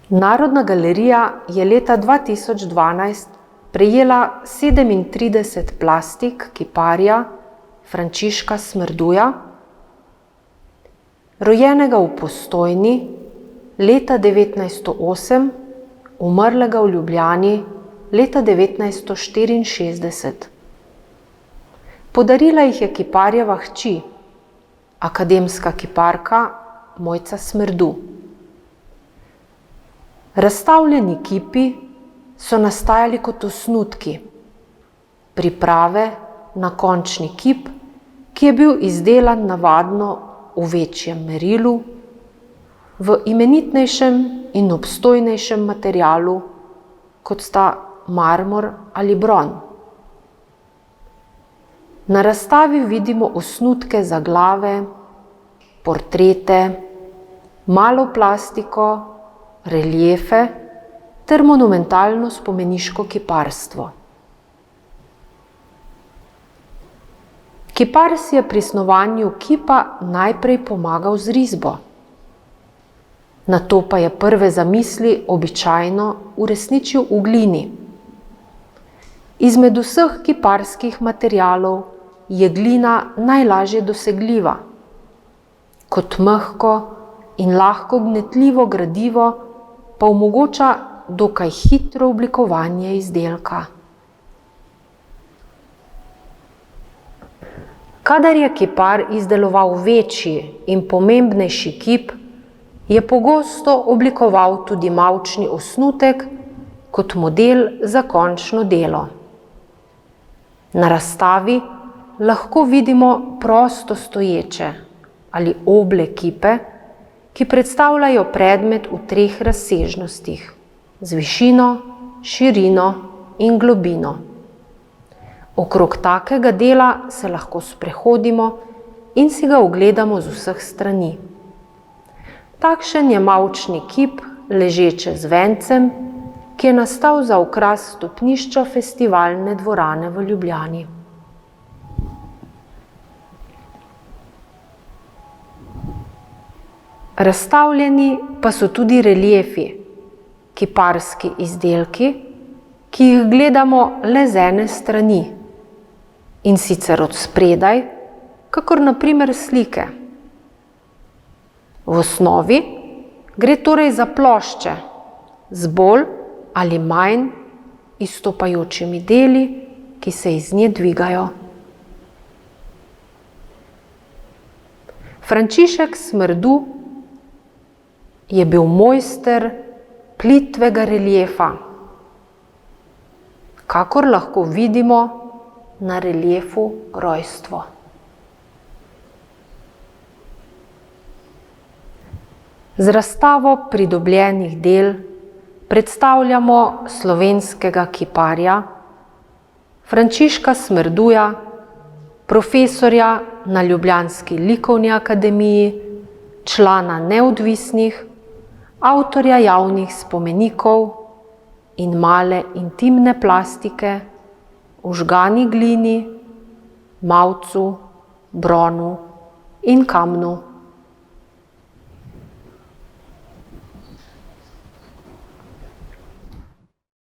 Narodna galerija je leta 2012 prejela 37 plastik kiparja Frančiška Smrduja, rojenega v Postojni leta 1908, umrlega v Ljubljani leta 1964. Podarila jih je kiparjeva hči, akademska kiparka Mojca Smrdu. Razstavljeni kipi so nastajali kot osnutki, priprave na končni kip, ki je bil izdelan navadno v večjem merilu, v imenitnejšem in obstojnejšem materialu, kot sta marmor ali bron. Na razstavi vidimo osnutke za glave, portrete, malo plastiko, reliefe ter monumentalno spomeniško kiparstvo. Kipar si je pri snovanju kipa najprej pomagal z risbo. Nato pa je prve zamisli običajno uresničil v glini. Izmed vseh kiparskih materialov je glina najlažje dosegljiva. Kot mehko in lahko gnetljivo gradivo pa omogoča dokaj hitro oblikovanje izdelka. Kadar je kipar izdeloval večji in pomembnejši kip, je pogosto oblikoval tudi mavčni osnutek kot model za končno delo. Na razstavi lahko vidimo prosto stoječe ali oble kipe, ki predstavljajo predmet v 3 razsežnostih, z višino, širino in globino. Okrog takega dela se lahko sprehodimo in si ga ogledamo z vseh strani. Takšen je mavčni kip Ležeče z vencem, ki je nastal za okras stopnišča Festivalne dvorane v Ljubljani. Razstavljeni pa so tudi reliefi, kiparski izdelki, ki jih gledamo le z ene strani, in sicer od spredaj, kakor na primer slike. V osnovi gre torej za plošče z bolj ali manj izstopajočimi deli, ki se iz nje dvigajo. Frančišek Smrdu je bil mojster plitvega reliefa, kakor lahko vidimo na reliefu Rojstvo. Z razstavo pridobljenih del predstavljamo slovenskega kiparja Frančiška Smrduja, profesorja na ljubljanski likovni akademiji, člana Neodvisnih, avtorja javnih spomenikov in male intimne plastike v žgani glini, mavcu, bronu in kamnu.